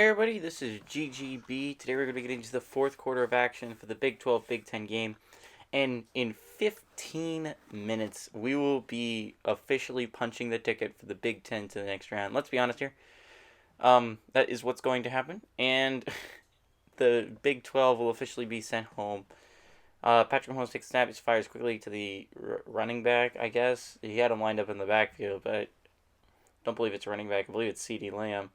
Hey everybody, this is GGB. Today we're going to get into the fourth quarter of action for the Big 12 Big Ten game. And in 15 minutes, we will be officially punching the ticket for the Big Ten to the next round. Let's be honest here. That is what's going to happen. And the Big 12 will officially be sent home. Patrick Mahomes takes a snap. He fires quickly to the running back, I guess. He had him lined up in the backfield, but I don't believe it's running back. I believe it's CeeDee Lamb.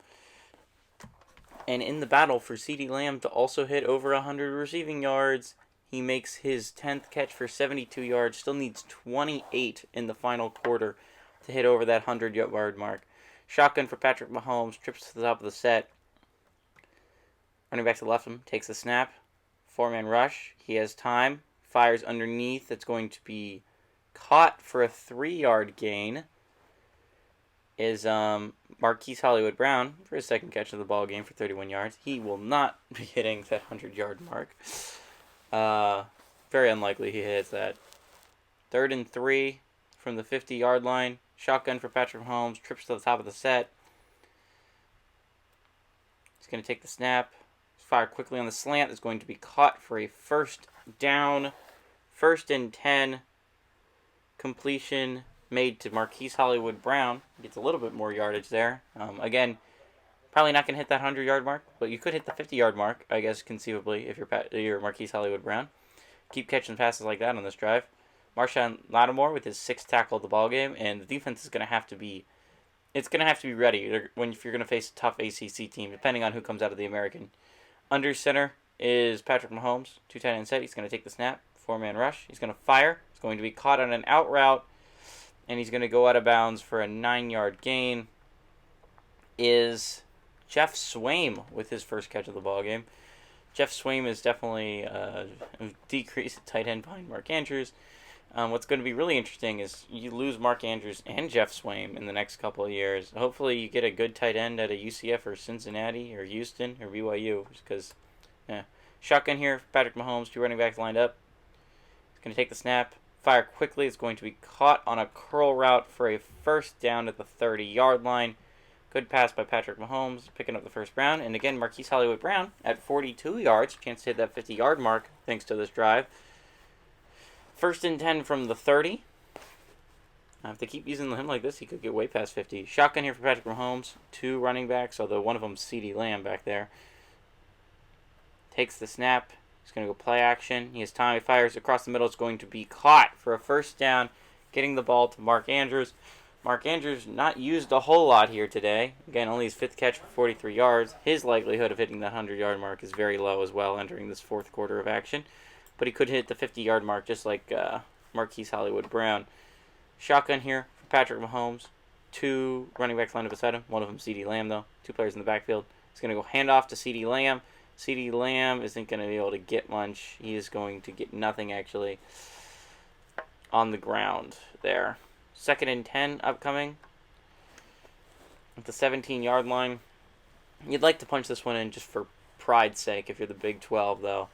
And in the battle for CeeDee Lamb to also hit over 100 receiving yards, he makes his 10th catch for 72 yards. Still needs 28 in the final quarter to hit over that 100-yard mark. Shotgun for Patrick Mahomes, trips to the top of the set. Running back to the left of him, takes the snap. Four-man rush. He has time. Fires underneath. It's going to be caught for a 3-yard gain. Is Marquise Hollywood Brown for his second catch of the ball game for 31 yards. He will not be hitting that 100-yard mark. Very unlikely he hits that. 3rd and 3 from the 50-yard line. Shotgun for Patrick Mahomes. Trips to the top of the set. He's going to take the snap. Fire quickly on the slant. Is going to be caught for a first down. 1st and 10. Completion made to Marquise Hollywood Brown. Gets a little bit more yardage there. Again, probably not going to hit that 100-yard mark, but you could hit the 50-yard mark, I guess, conceivably, if you're Marquise Hollywood Brown. Keep catching passes like that on this drive. Marshawn Lattimore with his 6th tackle of the ball game, and the defense is going to have to be ready if you're going to face a tough ACC team, depending on who comes out of the American. Under center is Patrick Mahomes, 2 tight end set. He's going to take the snap, 4-man rush. He's going to fire. He's going to be caught on an out route, and he's going to go out of bounds for a 9-yard gain. Is Jeff Swaim with his first catch of the ball game. Jeff Swaim is definitely a decreased tight end behind Mark Andrews. What's going to be really interesting is you lose Mark Andrews and Jeff Swaim in the next couple of years. Hopefully you get a good tight end at a UCF or Cincinnati or Houston or BYU. Because, shotgun here, Patrick Mahomes, 2 running backs lined up. He's going to take the snap. Fire quickly. It's going to be caught on a curl route for a first down at the 30-yard line. Good pass by Patrick Mahomes, picking up the first down. And again, Marquise Hollywood Brown at 42 yards. Chance to hit that 50-yard mark thanks to this drive. 1st and 10 from the 30. If they keep using him like this, he could get way past 50. Shotgun here for Patrick Mahomes. 2 running backs, although one of them's CeeDee Lamb back there. Takes the snap. He's going to go play action. He has time. He fires across the middle. It's going to be caught for a first down, getting the ball to Mark Andrews. Mark Andrews not used a whole lot here today. Again, only his 5th catch for 43 yards. His likelihood of hitting the 100-yard mark is very low as well entering this fourth quarter of action. But he could hit the 50-yard mark just like Marquise Hollywood Brown. Shotgun here for Patrick Mahomes. 2 running backs lined up beside him. One of them CeeDee Lamb, though. 2 players in the backfield. He's going to go handoff to CeeDee Lamb. CeeDee Lamb isn't going to be able to get much. He is going to get nothing, actually, on the ground there. 2nd and 10 upcoming at the 17-yard line. You'd like to punch this one in just for pride's sake if you're the Big 12, though.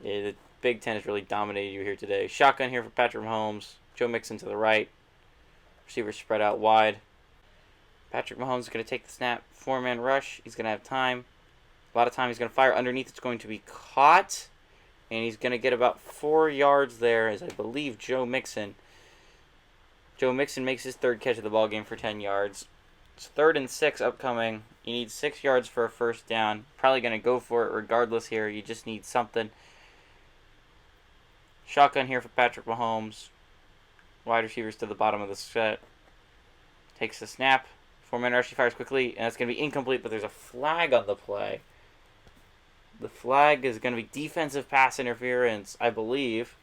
Yeah, the Big 10 has really dominated you here today. Shotgun here for Patrick Mahomes. Joe Mixon to the right. Receivers spread out wide. Patrick Mahomes is going to take the snap. 4-man rush. He's going to have time. A lot of time. He's going to fire underneath. It's going to be caught. And he's going to get about 4 yards there as I believe Joe Mixon makes his 3rd catch of the ball game for 10 yards. It's 3rd and 6 upcoming. You need 6 yards for a first down. Probably going to go for it regardless here. You just need something. Shotgun here for Patrick Mahomes. Wide receivers to the bottom of the set. Takes the snap. 4-man rush. He fires quickly. And it's going to be incomplete, but there's a flag on the play. The flag is going to be defensive pass interference, I believe.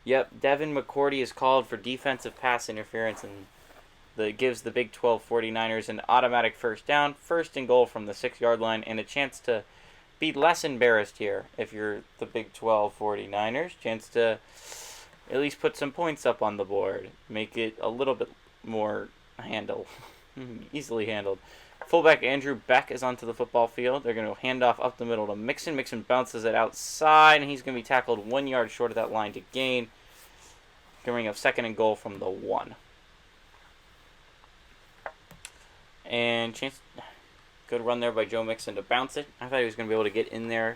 Yep, Devin McCourty is called for defensive pass interference, and that gives the Big 12 49ers an automatic first down, 1st and goal from the 6-yard line, and a chance to be less embarrassed here if you're the Big 12 49ers. Chance to at least put some points up on the board. Make it a little bit more easily handled. Fullback Andrew Beck is onto the football field. They're going to hand off up the middle to Mixon. Mixon bounces it outside, and he's going to be tackled 1 yard short of that line to gain. Going up 2nd and goal from the 1. And chance Good run there by Joe Mixon to bounce it. I thought he was going to be able to get in there,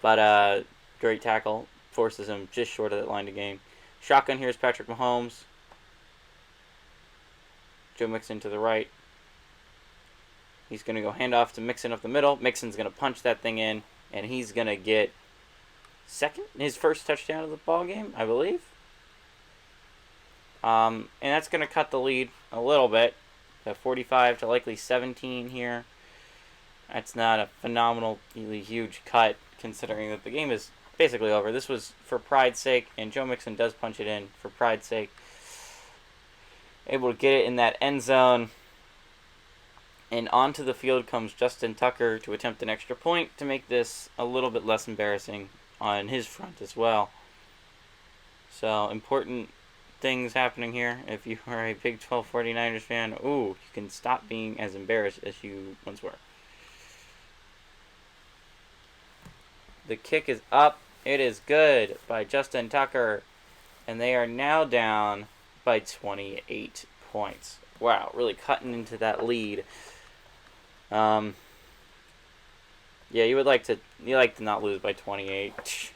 but great tackle. Forces him just short of that line to gain. Shotgun here is Patrick Mahomes. Joe Mixon to the right. He's going to go handoff to Mixon up the middle. Mixon's going to punch that thing in, and he's going to get his first touchdown of the ball game, I believe. And that's going to cut the lead a little bit. 45 to likely 17 here. That's not a phenomenally huge cut, considering that the game is basically over. This was for pride's sake, and Joe Mixon does punch it in for pride's sake. Able to get it in that end zone. And onto the field comes Justin Tucker to attempt an extra point to make this a little bit less embarrassing on his front as well. So, important things happening here. If you are a Big 12 49ers fan, you can stop being as embarrassed as you once were. The kick is up. It is good by Justin Tucker. And they are now down by 28 points. Wow, really cutting into that lead. Yeah, you like to not lose by 28.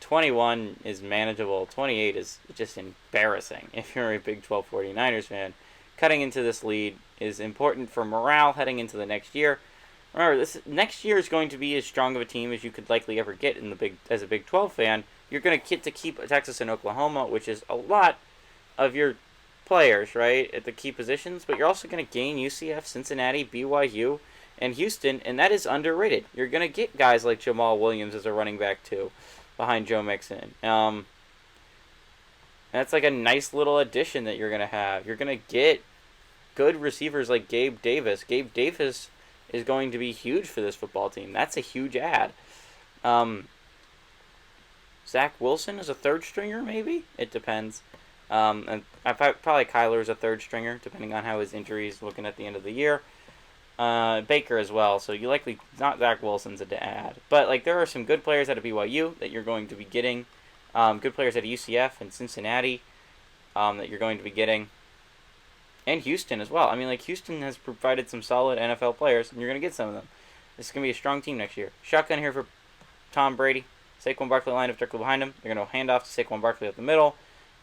21 is manageable. 28 is just embarrassing if you're a Big 12 49ers fan. Cutting into this lead is important for morale heading into the next year. Remember, this next year is going to be as strong of a team as you could likely ever get as a Big 12 fan. You're going to get to keep Texas and Oklahoma, which is a lot of your players, right, at the key positions. But you're also going to gain UCF, Cincinnati, BYU, and Houston, and that is underrated. You're going to get guys like Jamal Williams as a running back, too, behind Joe Mixon. That's like a nice little addition that you're going to have. You're going to get good receivers like Gabe Davis. Gabe Davis is going to be huge for this football team. That's a huge add. Zach Wilson is a third stringer, maybe? It depends. And probably Kyler is a third stringer, depending on how his injury is looking at the end of the year. Baker as well, so you likely not Zach Wilson's a add. But like there are some good players out of BYU that you're going to be getting. Good players out of UCF and Cincinnati that you're going to be getting. And Houston as well. I mean, like Houston has provided some solid NFL players, and you're going to get some of them. This is going to be a strong team next year. Shotgun here for Tom Brady. Saquon Barkley lined up directly behind him. They're going to hand off to Saquon Barkley up the middle.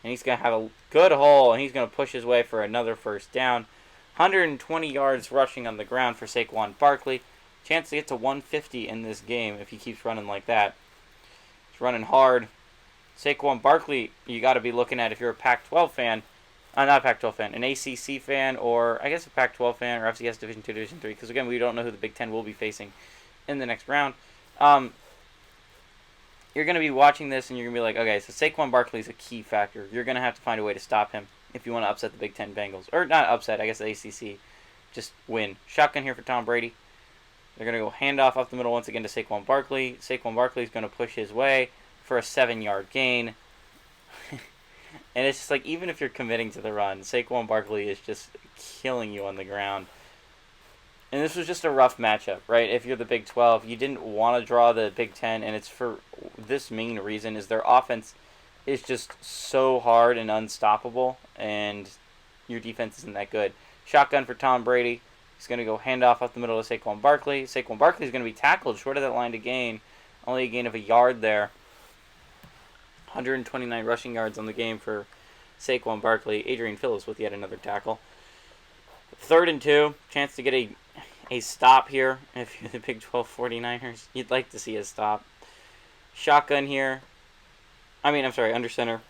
And he's going to have a good hole, and he's going to push his way for another first down. 120 yards rushing on the ground for Saquon Barkley. Chance to get to 150 in this game if he keeps running like that. He's running hard. Saquon Barkley, you got to be looking at if you're a Pac-12 fan. Not a Pac-12 fan, an ACC fan, or I guess a Pac-12 fan, or FCS Division 2, Division 3, because again, we don't know who the Big Ten will be facing in the next round. You're going to be watching this, and you're going to be like, okay, so Saquon Barkley is a key factor. You're going to have to find a way to stop him if you want to upset the Big Ten Bengals. Or not upset, I guess the ACC. Just win. Shotgun here for Tom Brady. They're going to go handoff up the middle once again to Saquon Barkley. Saquon Barkley is going to push his way for a 7-yard gain. And it's just like, even if you're committing to the run, Saquon Barkley is just killing you on the ground. And this was just a rough matchup, right? If you're the Big 12, you didn't want to draw the Big 10, and it's for this main reason, is their offense is just so hard and unstoppable, and your defense isn't that good. Shotgun for Tom Brady. He's going to go handoff up the middle of Saquon Barkley. Saquon Barkley is going to be tackled short of that line to gain. Only a gain of a yard there. 129 rushing yards on the game for Saquon Barkley. Adrian Phillips with yet another tackle. 3rd and 2. Chance to get a stop here. If you're the Big 12 49ers, you'd like to see a stop. Shotgun here. Under center.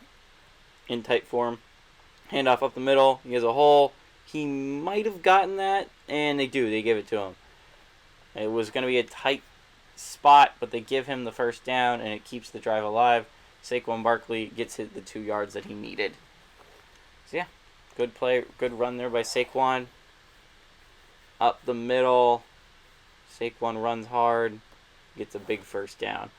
In tight form. Handoff up the middle. He has a hole. He might have gotten that, and they do. They give it to him. It was going to be a tight spot, but they give him the first down, and it keeps the drive alive. Saquon Barkley gets hit the 2 yards that he needed. So yeah, good play, good run there by Saquon. Up the middle. Saquon runs hard, gets a big first down.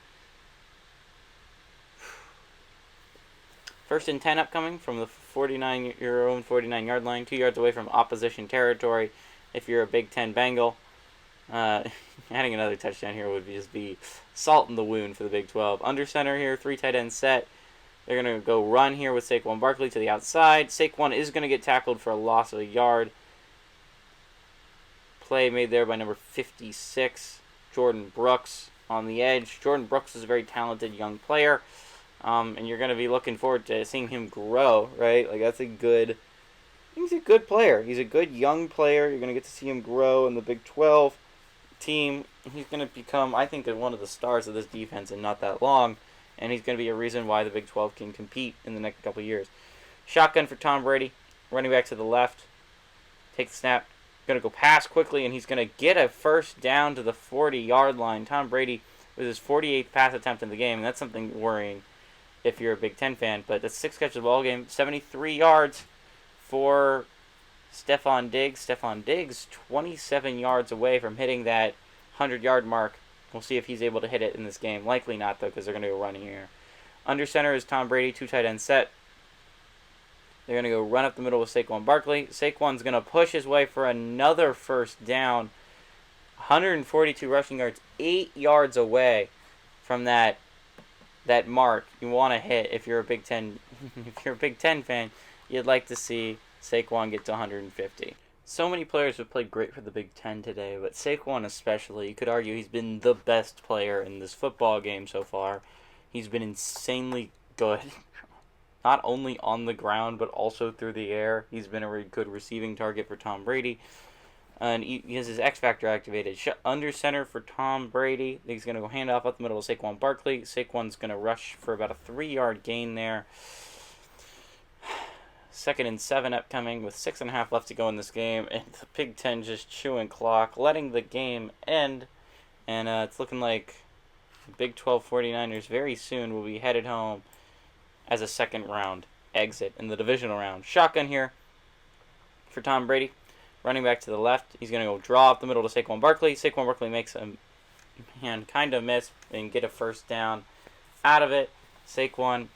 1st and 10 upcoming from the 49-yard line, 2 yards away from opposition territory. If you're a Big Ten Bengal, adding another touchdown here would just be salt in the wound for the Big 12. Under center here, 3 tight end set. They're going to go run here with Saquon Barkley to the outside. Saquon is going to get tackled for a loss of a yard. play made there by number 56, Jordan Brooks, on the edge. Jordan Brooks is a very talented young player, and you're going to be looking forward to seeing him grow, right? Like, he's a good player. He's a good young player. You're going to get to see him grow in the Big 12 team. He's going to become, I think, one of the stars of this defense in not that long, and he's going to be a reason why the Big 12 can compete in the next couple of years. Shotgun for Tom Brady, running back to the left. Take the snap. Going to go pass quickly, and he's going to get a first down to the 40-yard line. Tom Brady with his 48th pass attempt in the game, and that's something worrying if you're a Big Ten fan. But that's 6 catches of the ball game, 73 yards for Stefon Diggs. Stefon Diggs, 27 yards away from hitting that 100-yard mark. We'll see if he's able to hit it in this game. Likely not, though, because they're going to go running here. Under center is Tom Brady, 2 tight end set. They're going to go run up the middle with Saquon Barkley. Saquon's going to push his way for another first down. 142 rushing yards, 8 yards away from that mark you want to hit if you're a Big Ten fan. You'd like to see Saquon get to 150. So many players have played great for the Big Ten today, but Saquon especially, you could argue he's been the best player in this football game so far. He's been insanely good, not only on the ground, but also through the air. He's been a really good receiving target for Tom Brady, and he has his X Factor activated. Under center for Tom Brady. He's going to go handoff up the middle of Saquon Barkley. Saquon's going to rush for about a 3-yard gain there. 2nd and 7 upcoming with 6.5 left to go in this game, and the Big Ten just chewing clock, letting the game end, and it's looking like the Big 12 49ers very soon will be headed home as a second round exit in the divisional round. Shotgun here for Tom Brady, running back to the left. He's going to go draw up the middle to Saquon Barkley. Saquon Barkley makes a kind of miss and get a first down out of it. Saquon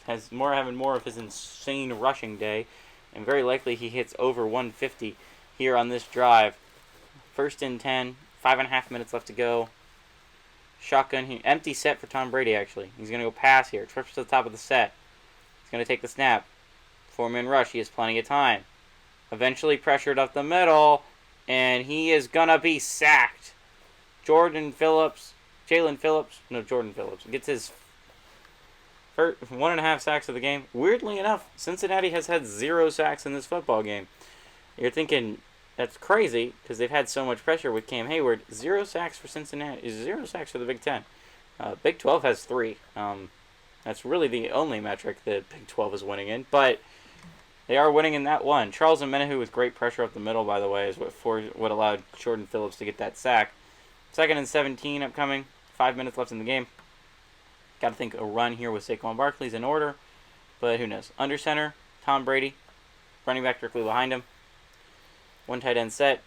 having more of his insane rushing day, and very likely he hits over 150 here on this drive. 1st and 10, 5.5 minutes left to go. Shotgun here, empty set for Tom Brady actually. He's going to go pass here, trips to the top of the set. He's going to take the snap. 4-man rush, he has plenty of time. Eventually pressured up the middle, and he is going to be sacked. Jordan Phillips gets his 1.5 sacks of the game. Weirdly enough, Cincinnati has had 0 sacks in this football game. You're thinking that's crazy because they've had so much pressure with Cam Hayward. 0 sacks for Cincinnati. 0 sacks for the Big Ten. Big 12 has 3. That's really the only metric that Big 12 is winning in, but they are winning in that one. Charles Omenihu with great pressure up the middle, by the way, is what allowed Jordan Phillips to get that sack. 2nd and 17 upcoming. 5 minutes left in the game. Got to think a run here with Saquon Barkley's in order, but who knows. Under center, Tom Brady, running back directly behind him. 1 tight end set.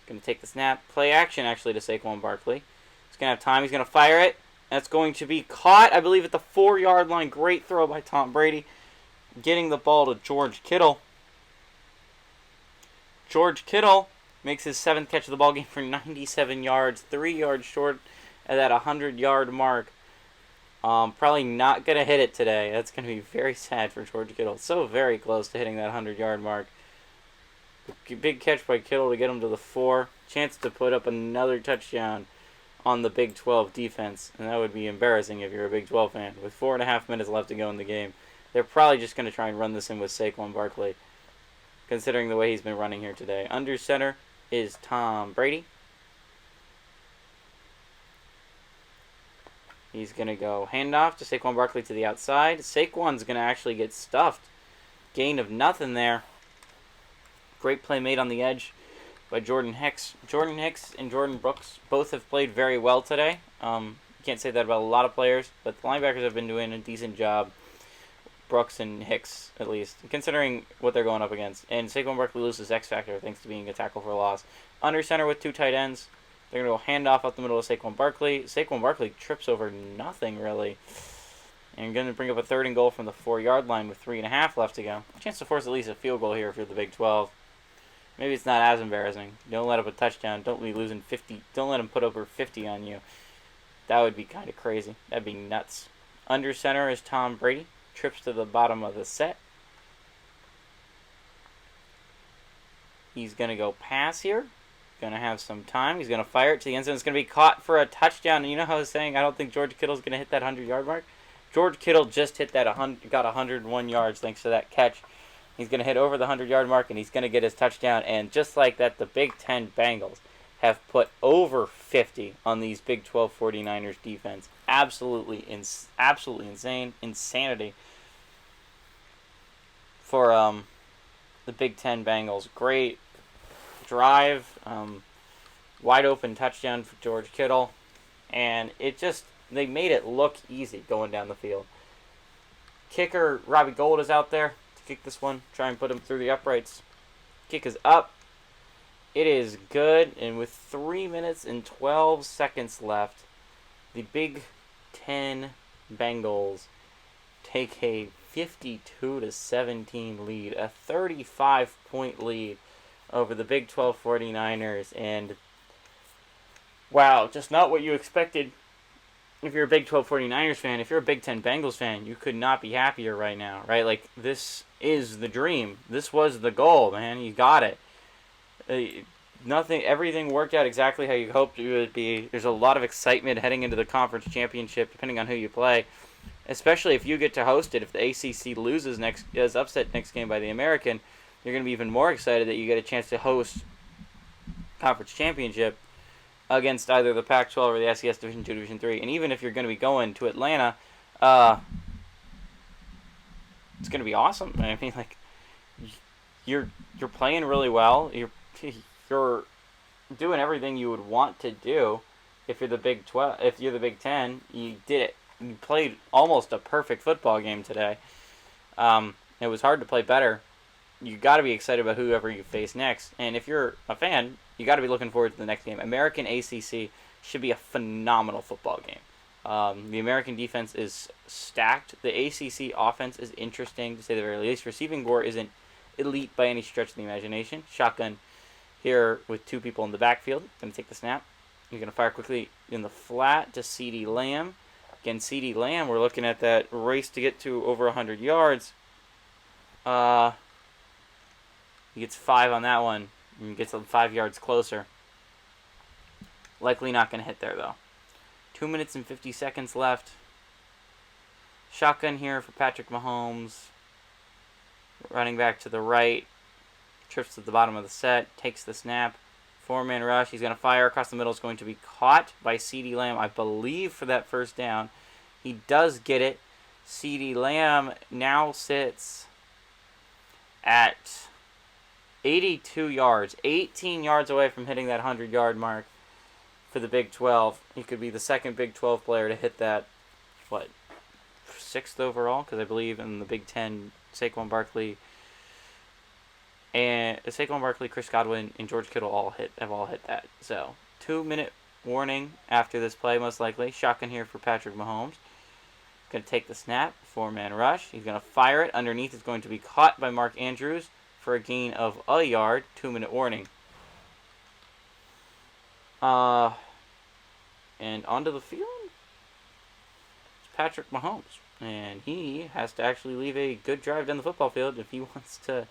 Going to take the snap. Play action, actually, to Saquon Barkley. He's going to have time. He's going to fire it. That's going to be caught, I believe, at the 4-yard line. Great throw by Tom Brady. Getting the ball to George Kittle. George Kittle makes his 7th catch of the ball game for 97 yards. 3 yards short at that 100-yard mark. Probably not going to hit it today. That's going to be very sad for George Kittle. So very close to hitting that 100-yard mark. Big catch by Kittle to get him to the 4. Chance to put up another touchdown on the Big 12 defense. And that would be embarrassing if you're a Big 12 fan. With 4.5 minutes left to go in the game, they're probably just going to try and run this in with Saquon Barkley, considering the way he's been running here today. Under center is Tom Brady. He's going to go handoff to Saquon Barkley to the outside. Saquon's going to actually get stuffed. Gain of nothing there. Great play made on the edge by Jordan Hicks. Jordan Hicks and Jordan Brooks both have played very well today. Can't say that about a lot of players, but the linebackers have been doing a decent job. Brooks and Hicks, at least, considering what they're going up against. And Saquon Barkley loses X Factor thanks to being a tackle for a loss. Under center with 2 tight ends. They're going to go handoff up the middle of Saquon Barkley. Saquon Barkley trips over nothing, really. And going to bring up a 3rd and goal from the 4-yard line with 3.5 left to go. Chance to force at least a field goal here if you're the Big 12. Maybe it's not as embarrassing. Don't let up a touchdown. Don't be losing 50. Don't let him put over 50 on you. That would be kind of crazy. That'd be nuts. Under center is Tom Brady. Trips to the bottom of the set. He's going to go pass here. Going to have some time. He's going to fire it to the end zone. It's going to be caught for a touchdown. And you know how I was saying I don't think George Kittle's going to hit that 100-yard mark? George Kittle just hit that got 101 yards thanks to that catch. He's going to hit over the 100-yard mark, and he's going to get his touchdown. And just like that, the Big Ten Bengals have put over 50 on these Big 12 49ers defense. Absolutely insane. Insanity for the Big Ten Bengals. Great drive. Wide open touchdown for George Kittle. And they made it look easy going down the field. Kicker Robbie Gould is out there to kick this one. Try and put him through the uprights. Kick is up. It is good. And with 3 minutes and 12 seconds left, the Big Ten Bengals take a 52-17 lead, a 35-point lead over the Big 12 49ers. And wow, just not what you expected. If you're a Big 12 49ers fan, if you're a Big Ten Bengals fan, you could not be happier right now, right? Like, this is the dream. This was the goal, man. You got it. Everything worked out exactly how you hoped it would be. There's a lot of excitement heading into the conference championship, depending on who you play, especially if you get to host it. If the ACC is upset next game by the American, you're going to be even more excited that you get a chance to host conference championship against either the Pac-12 or the SEC Division 2, Division 3. And even if you're going to be going to Atlanta, it's going to be awesome. I mean, like, you're playing really well. You're doing everything you would want to do if you're the Big 12. If you're the Big 10, you did it. You played almost a perfect football game today. It was hard to play better. You got to be excited about whoever you face next. And if you're a fan, you got to be looking forward to the next game. American ACC should be a phenomenal football game. The American defense is stacked. The ACC offense is interesting, to say the very least. Receiving core isn't elite by any stretch of the imagination. Shotgun here with two people in the backfield. Going to take the snap. You're going to fire quickly in the flat to CeeDee Lamb. Again, CeeDee Lamb, we're looking at that race to get to over 100 yards. He gets 5 on that one. And gets 5 yards closer. Likely not going to hit there, though. 2 minutes and 50 seconds left. Shotgun here for Patrick Mahomes. Running back to the right. Trips to the bottom of the set. Takes the snap. 4-man rush. He's going to fire across the middle. It's going to be caught by CeeDee Lamb, I believe, for that first down. He does get it. CeeDee Lamb now sits at 82 yards. 18 yards away from hitting that 100-yard mark for the Big 12. He could be the second Big 12 player to hit that, 6th overall? Because I believe in the Big 10, Saquon Barkley, Chris Godwin, and George Kittle have all hit that. So, 2-minute warning after this play, most likely. Shotgun here for Patrick Mahomes. Going to take the snap. 4-man rush. He's going to fire it. Underneath is going to be caught by Mark Andrews for a gain of a yard. 2-minute warning. And onto the field, it's Patrick Mahomes. And he has to actually leave a good drive down the football field if he wants to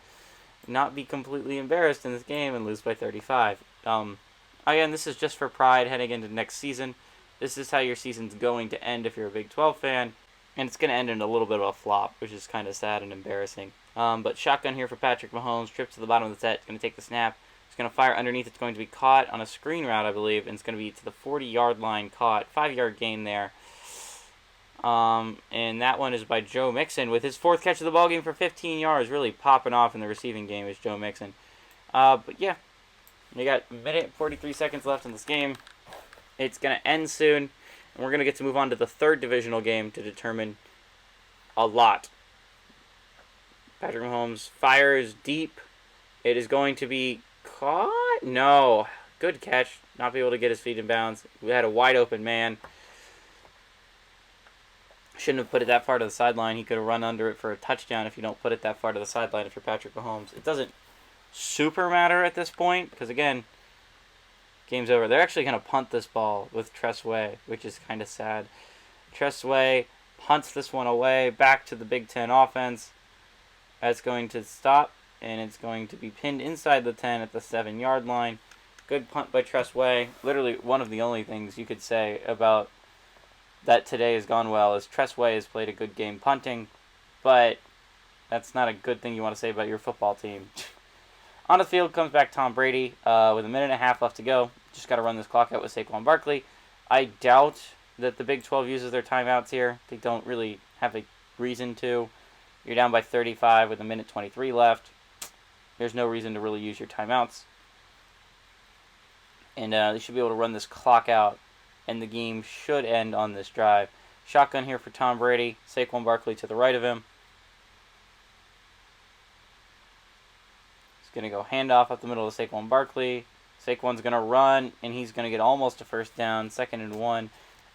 not be completely embarrassed in this game and lose by 35. Again, this is just for pride heading into next season. This is how your season's going to end if you're a Big 12 fan. And it's going to end in a little bit of a flop, which is kind of sad and embarrassing. But shotgun here for Patrick Mahomes. Trip to the bottom of the set. It's going to take the snap. It's going to fire underneath. It's going to be caught on a screen route, I believe. And it's going to be to the 40-yard line caught. 5-yard gain there. And that one is by Joe Mixon with his 4th catch of the ballgame for 15 yards. Really popping off in the receiving game is Joe Mixon. But yeah, we got a minute and 43 seconds left in this game. It's going to end soon. And we're going to get to move on to the 3rd divisional game to determine a lot. Patrick Mahomes fires deep. It is going to be caught? No. Good catch. Not be able to get his feet in bounds. We had a wide open man. Shouldn't have put it that far to the sideline. He could have run under it for a touchdown if you don't put it that far to the sideline if you're Patrick Mahomes. It doesn't super matter at this point because, again, game's over. They're actually going to punt this ball with Tress Way, which is kind of sad. Tress Way punts this one away back to the Big Ten offense. That's going to stop. and it's going to be pinned inside the 10 at the 7-yard line. Good punt by Tressway. Literally one of the only things you could say about that today has gone well is Tressway has played a good game punting, but that's not a good thing you want to say about your football team. On the field comes back Tom Brady with a minute and a half left to go. Just got to run this clock out with Saquon Barkley. I doubt that the Big 12 uses their timeouts here. They don't really have a reason to. You're down by 35 with a minute 23 left. There's no reason to really use your timeouts. And they should be able to run this clock out, and the game should end on this drive. Shotgun here for Tom Brady. Saquon Barkley to the right of him. He's going to go handoff up the middle of Saquon Barkley. Saquon's going to run, and he's going to get almost a first down, 2nd and 1.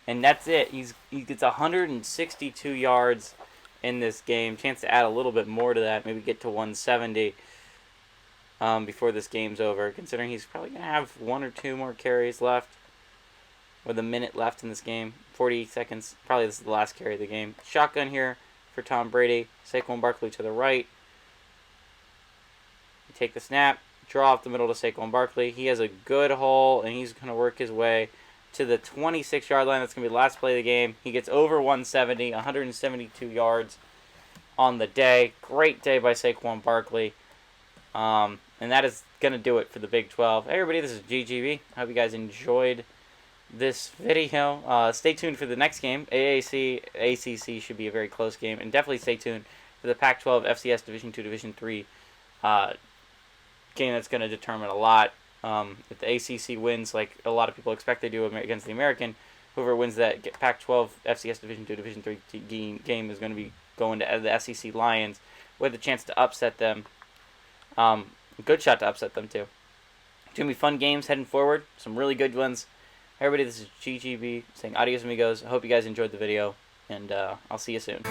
And that's it. He gets 162 yards in this game. Chance to add a little bit more to that, maybe get to 170 before this game's over, considering he's probably going to have 1 or 2 more carries left with a minute left in this game. 40 seconds. Probably this is the last carry of the game. Shotgun here for Tom Brady. Saquon Barkley to the right. You take the snap. Draw off the middle to Saquon Barkley. He has a good hole, and he's going to work his way to the 26-yard line. That's going to be the last play of the game. He gets over 170, 172 yards on the day. Great day by Saquon Barkley. And that is going to do it for the Big 12. Hey, everybody, this is GGB. I hope you guys enjoyed this video. Stay tuned for the next game. AAC, ACC should be a very close game. And definitely stay tuned for the Pac-12 FCS Division II, Division III game that's going to determine a lot. If the ACC wins, like a lot of people expect they do against the American, whoever wins that Pac-12 FCS Division II, Division III game is going to be going to the SEC Lions with a chance to upset them. Good shot to upset them, too. It's going to be fun games heading forward. Some really good ones. Everybody, this is GGB saying adios, amigos. I hope you guys enjoyed the video, and I'll see you soon.